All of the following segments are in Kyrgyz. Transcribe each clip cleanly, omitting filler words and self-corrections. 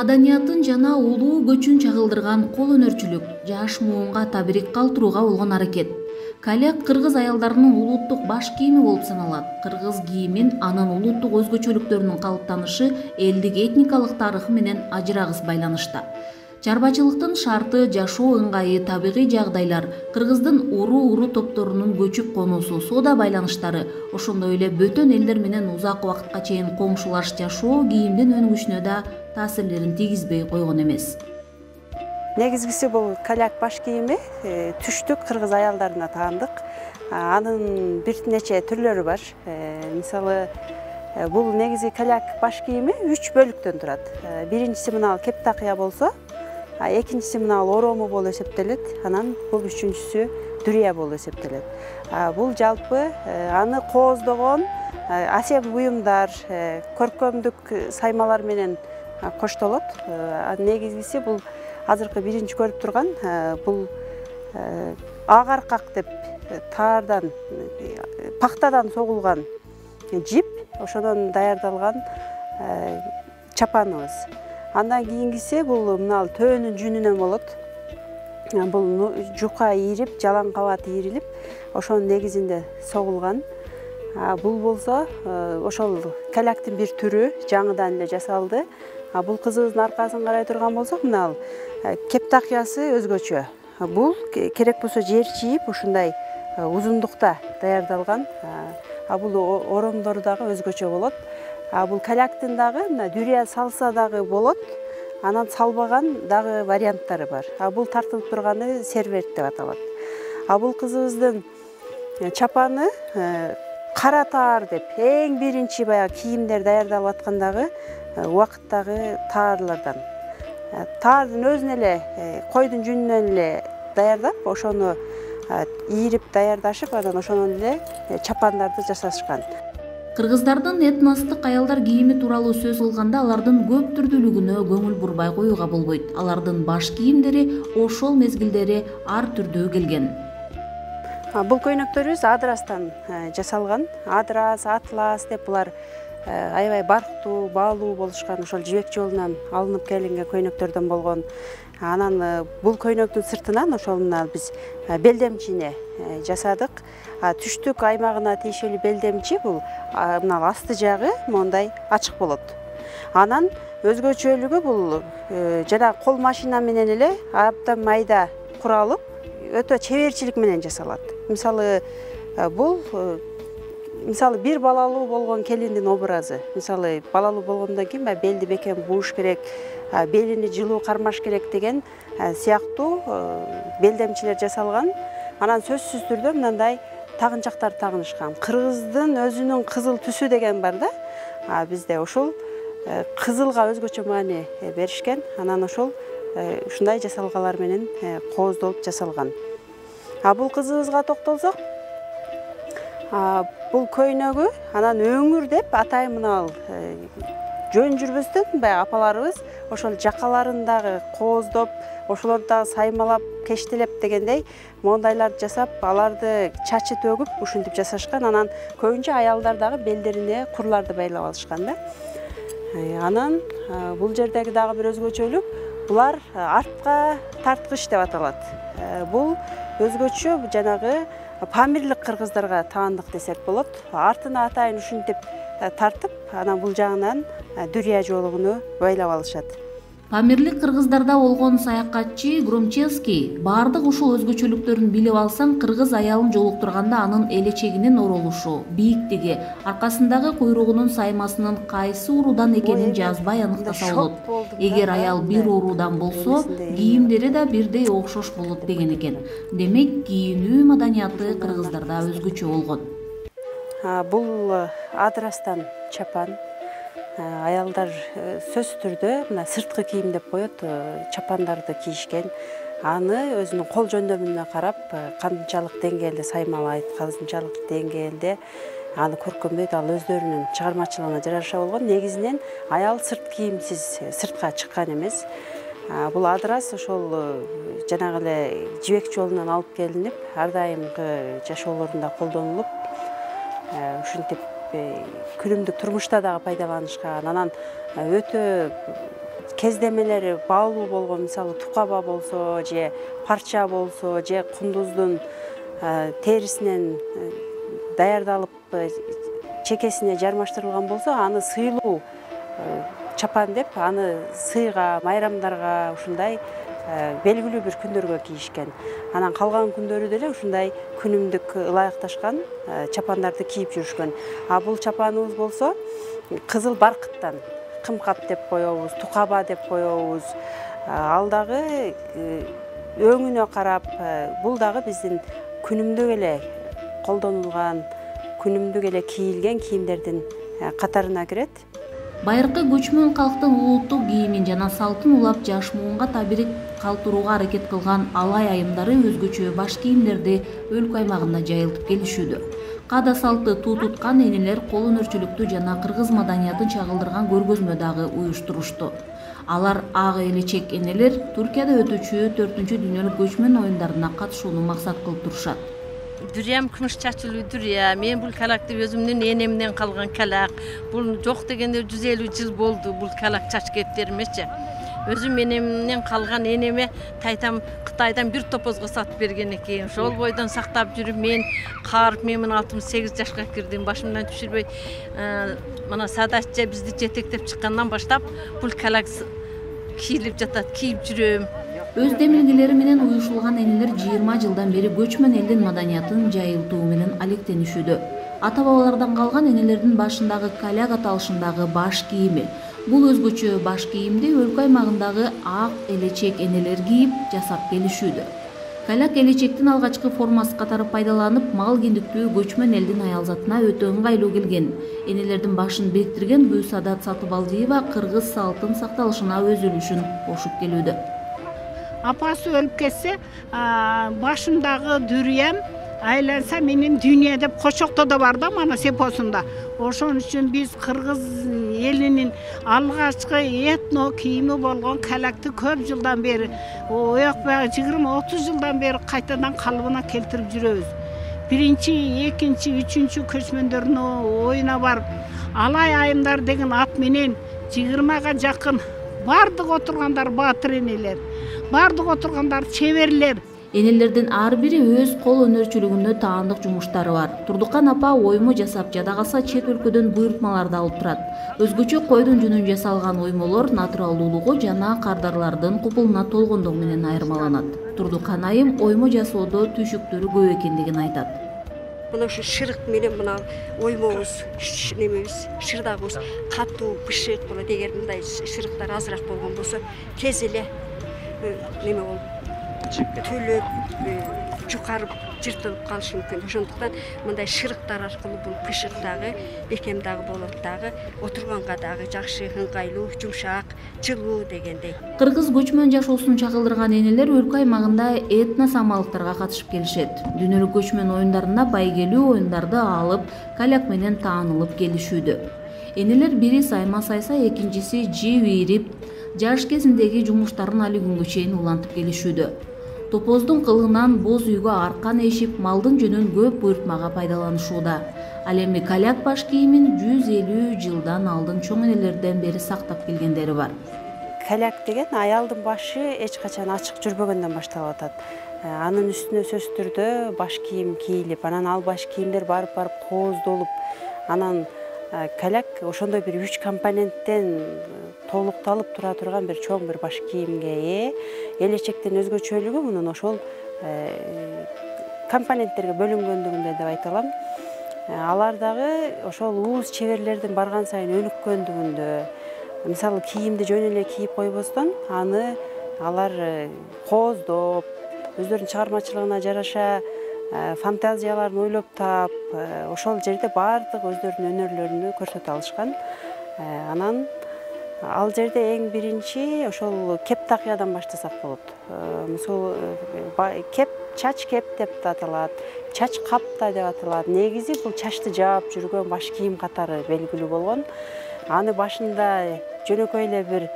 маданиятын жана улуу көчүн чагылдырган кол өнөрчүлүк жаш муунга табирик калтырууга болгон аракет. Каляк кыргыз аялдарынын улуттук баш кийими болуп саналат. Кыргыз кийимин анын улуттук өзгөчөлүктөрүнүн калыптанышы элдик этникалык тарыхы менен ажырагыс байланышта. Чарбачылыктын шарты, жашоо ыңгайы, табигый жагдайлар, кыргыздын уруу топторунун көчүп конуусу, соода байланыштары, ошондой эле бөтөн элдер менен узак убакытка чейин коңшулаш жашоо кийимдин өнүгүшүнө да таасирлерин тийгизбей койгон эмес. Негизгиси бул каляк баш кийими түштүк кыргыз аялдарына таандык. Анын бир нече түрлөрү бар. Мисалы, бул негизи каляк баш кийими 3 бөлүктөн турат. Биринчиси мына кептакыя болсо, экинчиси мына орому болуп эсептелет, анан бул үчүнчүсү дүрия болуп эсептелет. Бул жалпы аны кооздогон асеп буюмдар, көркөмдүк саймалар менен коштолот. Негизгиси бул азыркы биринчи көрүп турган бул ак аркак деп таардан, пактадан согулган жип, ошодон даярдалган чапаныбыз. Андан кийингиси бул мына төөнүн жүнүнөн болот. Бул жука ийирип, жалаң кабат ийирилип, ошонун негизинде согулган. Бул болсо ошол каляктын бир түрү, жаңыдан эле жасалды. Бул кызыбыздын аркасын карай турган болсок, мына кептакыясы өзгөчө. Бул керек болсо жер чийип, ушундай узундукта даярдалган. Бул оромдору дагы өзгөчө болот. Бул каляктын дагы дүрия салса дагы болот. Анан салбаган дагы варианттары бар. Бул тартылып турганы сервет деп аталат. Бул кызыбыздын чапаны кара таар деп эң биринчи баягы кийимдер даярдалып аткандагы убакыттагы таарлардан. Таардын өзүн эле койдун жүнүнөн эле даярдап, ошону ийирип даярдашып, анан ошонун эле чапандарды жасашкан. Кыргыздардын этностук аялдар кийими тууралуу сөз кылганда алардын көп түрдүүлүгүнө көңүл бурбай коюуга болбойт. Алардын баш кийимдери ошол мезгилдери ар түрдүү келген. Бул көйнөктөрүбүз адрастан жасалган. Адрас, атлас деп булар аябай барктуу, баалуу болушкан, ошол жибек жолунан алынып келинген көйнөктөрдөн болгон. Анан бул көйнөктүн сыртынан ошол мына биз белдемчини жасадык. Түштүк аймагына тиешелүү белдемчи бул мына асты жагы мондай ачык болот. Анан өзгөчөлүгү бул жана кол машина менен эле абдан майда куралып, өтө чеберчилик менен жасалат. Мисалы, бул бир балалуу болгон келиндин образы. Мисалы, балалуу болгондон кийин белди бекем бууш керек, белини жылуу кармаш керек деген сыяктуу белдемчилер жасалган. Анан сөзсүз түрдө мындай тагынчактар тагынышкан. Кыргыздын өзүнүн кызыл түсү деген бар да. Бизде ошол кызылга өзгөчө маани беришкен. Анан ошол ушундай жасалгалар менен кооздолуп жасалган. Бул кызыбызга токтолсок, бул көйнөгү анан өңүр деп атайын мына жөн жүрбөстөн баягы апаларыбыз ошол жакаларын дагы кооздоп, ошолорду дагы саймалап, кештелеп дегендей мондайларды жасап, аларды чачы төгүп, ушинтип жасашкан. Анан көбүнчө аялдар дагы белдерине курларды байлап алышкан да. Анан бул жердеги дагы бир өзгөчөлүк, булар артка тарткыч деп аталат. Бул өзгөчө жанагы памирлик кыргыздарга таандык десек болот. Артына атайын ушинтип тартып, анан бул жагынан дүрия жоолугуну байлап алышат. Памирлик кыргыздарда болгон саякатчы Громчевский баардык ушул өзгөчөлүктөрүн билип алсаң, кыргыз аялын жолуктурганда анын элечегинин оролушу, бийиктиги, аркасындагы куйругунун саймасынын кайсы уруудан экенин жазбай аныктаса болот. Эгер аял бир уруудан болсо, кийимдери да бирдей окшош болот деген экен. Демек, кийинүү маданияты кыргыздарда өзгөчө болгон. Бул адрастан чапан. Аялдар сөзсүз түрдө мына сырткы кийим деп коет, чапандарды кийишкен. Аны өзүнүн кол жөндөмүнө карап, канчалык деңгээлде саймалайт, канчалык деңгээлде аны көркөмдөйт, ал өздөрүнүн чыгармачылыгына жараша болгон. Негизинен аял сырт кийимсиз сыртка чыккан эмес. Бул адрас ошол жанагы эле жибек жолунан алып келинип, ар дайымкы жашоолорунда колдонулуп, ушинтип күнүмдүк турмушта дагы пайдаланышкан. Анан өтө кездемелери баалуу болгон, мисалы тукаба болсо же парча болсо же кундуздун терисинен даярдалып чекесине жармаштырылган болсо, аны сыйлуу чапан деп, аны сыйга, майрамдарга ушундай белгилүү бир күндөргө кийишкен. Анан калган күндөрү деле ушундай күнүмдүк ылайыкташкан чапандарды кийип жүрүшкөн. А бул чапаныбыз болсо кызыл баркыттан кымкап деп коебуз, тукаба деп коебуз. Ал дагы өңүнө карап, бул дагы биздин күнүмдүк эле колдонулган, күнүмдүк эле кийилген кийимдердин катарына кирет. Байыркы көчмөн калктын улуттук кийимин жана салтын улап жаш муунга табирик калтырууга аракет кылган алай айымдары өзгөчө баш кийимдерди өлкө аймагында жайылтып келишүүдө. Каада салты туу туткан энелер кол өнөрчүлүктү жана кыргыз маданиятын чагылдырган көргөзмө дагы уюштурушту. Алар ак элечек энелер Туркияда өтүүчү 4-дүйнөлүк көчмөн оюндарына катышууну максат кылып турушат. Дүрям күмүш чачылуу дүря. Мен бул калакты өзүмдүн энемден калган калак. Бул жок дегенде 150 жыл болду бул калак чач кептеримечи. Өзүм энемден калган энеме тайтам Кытайдан бир топозго сатып берген экен. Ошол бойдон сактап жүрүп мен карып, мен 68 жашка кирдим. Башымдан түшүрбөй, мына Садатча бизди жетектеп чыккандан баштап бул калак кийилип жатат, кийип жүрөм. Өз демилгелери менен уюшулган энелер 20 жылдан бери көчмөн элдин маданиятын жайылтуу менен алектенишүүдө. Ата-бабалардан калган энелердин башындагы каляк аталышындагы баш кийими. Бул өзгөчө баш кийимди өлкө аймагындагы ак элечек энелер кийип жасап келишүүдө. Каляк элечектин алгачкы формасы катары пайдаланып, мал киндиктүү көчмөн элдин аялзатына өтө ыңгайлуу келген. Энелердин башын бириктирген Садат Сатыбалдиева кыргыз салтын сакталышына өз үлүшүн кошуп келүүдө. Апасы өлүп кетсе, башымдагы дүрүям айланса менин дүйнө деп кочокто да бар да, мана сепосунда. Ошон үчүн биз кыргыз элинин алгачкы этно кийими болгон калакты көп жылдан бери, оякпай 20-30 жылдан бери кайтадан калыбына келтирип жүрөбүз. Биринчи, экинчи, үчүнчү көчмөндөрүн оюна барып, алай айымдар деген ат менен 20га жакын бардык отургандар баатыр энелер. Бардык отургандар чеберлер. Энелердин ар бири өз кол өнөрчүлүгүндө таандык жумуштары бар. Турдукан апа оймо жасап, жада калса чет өлкөдөн буйрутмаларды алып турат. Өзгөчө койдун жүнүн жасалган оймолор натуралдуулугу жана кардарлардын купулуна толгондугу менен айырмаланат. Турдукан айым оймо жасоодо түйшүктөрү көп экендигин айтат. Мына ушу шырык менен мына оймобуз, немебиз, шырдагыбыз катуу, бышык болот. Эгер мындай шырыктар азыраак болгон болсо, тез эле неме болуп түлүп, жукарып, жыртылып калышы мүмкүн. Ошондуктан мындай шырыктар аркылуу бул бышык дагы, бекем дагы болот дагы, отурганга дагы жакшы, ыңгайлуу, жумшак, жылуу дегендей. Кыргыз көчмөн жашоосун чагылдырган энелер өлкө аймагында этно самалыктарга катышып келишет. Дүйнөлүк көчмөн оюндарында байгелүү оюндарды алып, каляк менен таанылып келишүүдө. Энелер бири сайма сайса, экинчиси жип ийрип, жаш кезиндеги жумуштарын али күнгө чейин улантып келишүүдө. Топоздун кылынан боз үйгө аркан эшип, малдын жөнүн көп буйрутмага пайдаланышууда. Ал эми каляк баш кийимин 150 жылдан алдын чоң энелерден бери сактап келгендери бар. Каляк деген аялдын башы эч качан ачык жүрбөгөндөн башталып атат. Анын үстүнө сөзсүз түрдө баш кийим кийилип, анан ал баш кийимдер барып кооздолуп, анан каляк ошондой бир 3 компоненттен толукталып тура турган бир чоң бир баш кийимге ээ. Элечектин өзгөчөлүгү мунун ошол компоненттерге бөлүнгөндүгүндө деп айта алам. Алар дагы ошол ууз чеберлердин барган сайын өнүккөндүгүндө. Мисалы кийимди жөн эле кийип койбостон, аны алар кооздоп, өздөрүнүн чыгармачылыгына жараша фантазияларын ойлоп таап, ошол жерде бардык өздөрүнүн өнөрлөрүнү көрсөтө алышкан. Анан ал жерде эң биринчи ошол кеп такыядан баштасак болот. Мисалы кеп, чач кеп деп аталат, чач капта деп аталат. Негизи бул чачты жаап жүргөн баш кийим катары белгилүү болгон. Аны башында жөнөкөй эле бир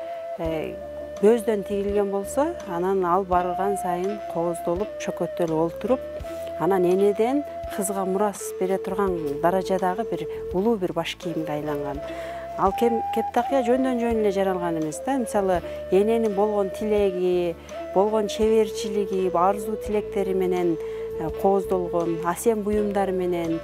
көздөн тигилген болсо, анан ал барган сайын кооздолуп, чөкөттөлүп олтуруп, анан энеден кызга мурас бере турган даражадагы бир улуу бир баш кийимге айланган. Ал кептакыя жөндөн жөн эле жаралган эмес да. Мисалы эненин болгон тилеги, болгон чеберчилиги, арзуу тилектери менен кооздолгон асем буюмдар менен,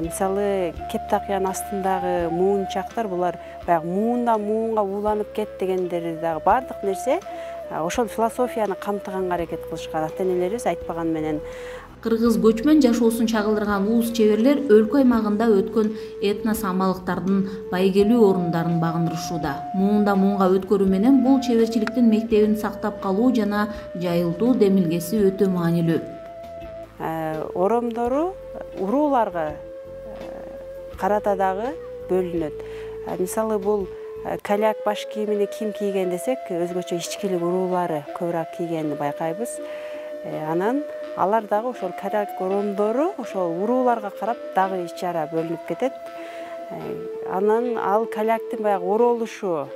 мисалы кептакыянын астындагы муунчактар, булар баягы муундан муунга ууланып кет дегендери дагы баардык нерсе ошол философияны камтыганга аракет кылышкан ата энелерибиз айтпаган менен. Кыргыз көчмөн жашоосун чагылдырган уус чеберлер өлкө аймагында өткөн этно самалыктардын байгелүү орундарын багындырышууда. Муунда муунга өткөрүү менен бул чеберчиликтин мектебин сактап калуу жана жайылтуу демилгеси өтө маанилүү. Оромдору урууларга карата дагы бөлүнөт. Мисалы бул каляк баш кийимини ким кийген десек, өзгөчө ичкилик уруулары көбүрөөк кийгенин байкайбыз. Анан алар дагы ошол каляк оромдору ошол урууларга карап дагы ич-чара бөлүнүп кетет. Анан ал каляктын баягы оролушу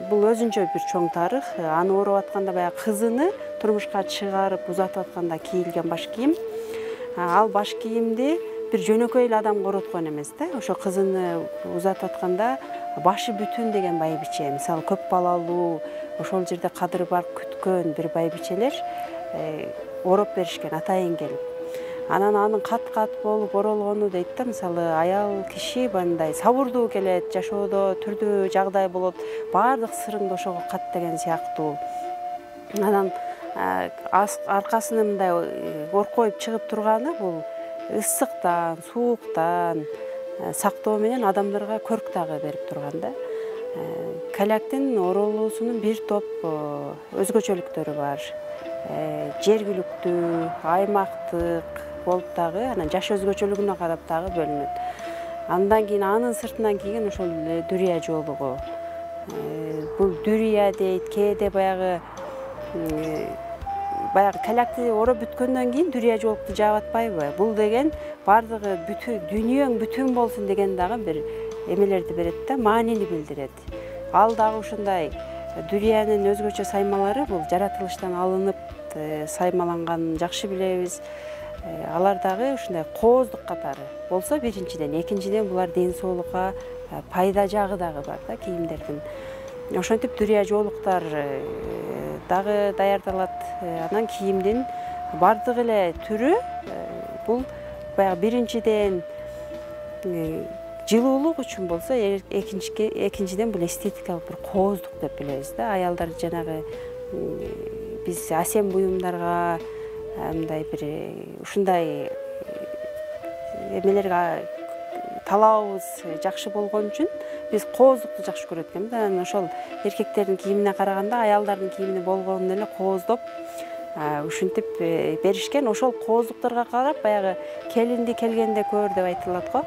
бул өзүнчө бир чоң тарых. Аны ороп атканда баягы кызыны турмушка чыгарып узатып атканда кийилген баш кийим. Ал баш кийимди бир жөнөкөй эле адам короткон эмес да. Ошо кызыны узатып атканда башы бүтүн деген байбиче, мисалы көп балалуу, ошол жерде кадыры бар күткөн бир байбичелер ороп беришкен атайын келип. Анан анын кат-кат болуп оролгону дейт да, мисалы аял киши мындай сабурдуу келет, жашоодо түрдүү жагдай болот, баардык сырыңды ошого кат деген сыяктуу. Анан аркасына мындай оркоюп чыгып турганы бул ысыктан, сууктан сактоо менен адамдарга көрк дагы берип турган да. Каляктын оролуусунун бир топ өзгөчөлүктөрү бар. Жергиликтүү, аймактык болуп дагы, анан жаш өзгөчөлүгүнө карап дагы бөлүнөт. Андан кийин анын сыртынан кийген ошол дүрия жоолугу. Бул дүрия дейт, кээде баягы калякты ороп бүткөндөн кийин дүрия жоолукту жаап атпайбы? Бул деген баардыгы дүнүйөң бүтүн болсун деген дагы бир эмелерди берет да, маанини билдирет. Ал дагы ушундай дүриянын өзгөчө саймалары бул жаратылыштан алынып саймаланганын жакшы билебиз. Алар дагы ушундай кооздук катары болсо биринчиден, экинчиден булар ден соолукка пайда жагы дагы бар да кийимдердин. Ошентип дүрия жоолуктар дагы даярдалат. Анан кийимдин бардык эле түрү бул баягы биринчиден жылуулук үчүн болсо, экинчиден бул эстетикалык бир кооздук деп билебиз да. Аялдар жанагы биз асем буюмдарга мындай бир ушундай эмелерге талабыбыз жакшы болгон үчүн биз кооздукту жакшы көрөт экенбиз. Анан ошол эркектердин кийимине караганда аялдардын кийимине болгонун эле кооздоп ушинтип беришкен. Ошол кооздуктарга карап баягы келинди келгенде көр деп айтылат го.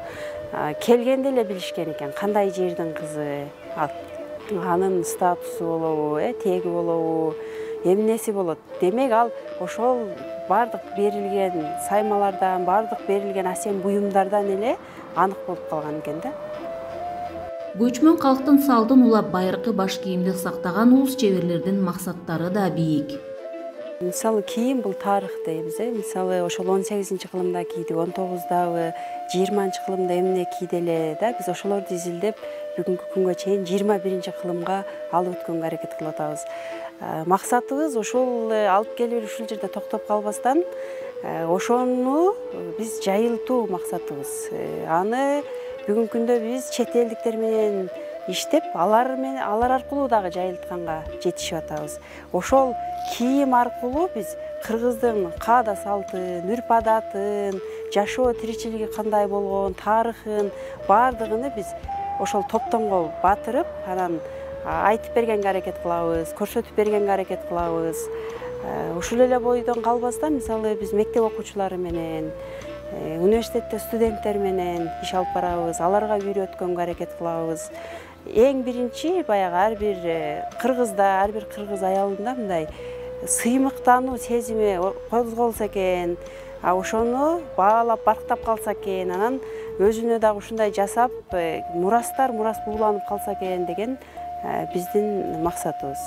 Келгенде эле билишкен экен кандай жердин кызы, анын статусу болобу, теги болобу, эмнеси болот. Демек ал ошол баардык берилген саймалардан, баардык берилген асем буюмдардан эле анык болуп калган экен да. Көчмөн калктын салтын улап байыркы баш кийимди сактаган уус чеберлердин максаттары да бийик. Мисалы кийим бул тарых дейбиз. Мисалы ошол 18-кылымда кийди, 19-дагы, 20-кылымда эмне кийди эле да. Биз ошолорду изилдеп бүгүнкү күнгө чейин 21-кылымга алып өткөнгө аракет кылып атабыз. Максатыбыз ошол алып келип ушул жерде токтоп калбастан ошону биз жайылтуу максатыбыз. Аны бүгүнкү күндө биз чет элдиктер менен иштеп, алар аркылуу дагы жайылтканга жетишип атабыз. Ошол кийим аркылуу биз кыргыздын каада салтын, үрп адатын, жашоо тиричилиги кандай болгон, тарыхын баардыгын биз ошол топтомго батырып, анан айтып бергенге аракет кылабыз, көрсөтүп бергенге аракет кылабыз. Ушул эле бойдон калбастан, мисалы биз мектеп окуучулары менен, университетте студенттер менен иш алып барабыз, аларга үйрөткөнгө аракет кылабыз. Эң биринчи баягы ар бир кыргызда, ар бир кыргыз аялында мындай сыймыктануу сезими козголсо экен, ошону баалап барктап калса экен, анан өзүнө дагы ушундай жасап мурас буланып калса экен деген биздин максатыбыз.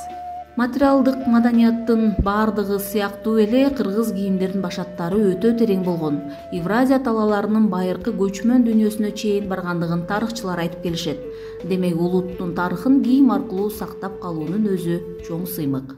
Материалдык маданияттын баардыгы сыяктуу эле кыргыз кийимдеринин башаттары өтө терең болгон. Евразия талааларынын байыркы көчмөн дүйнөсүнө чейин баргандыгын тарыхчылар айтып келишет. Демек улуттун тарыхын кийим аркылуу сактап калуунун өзү чоң сыймык.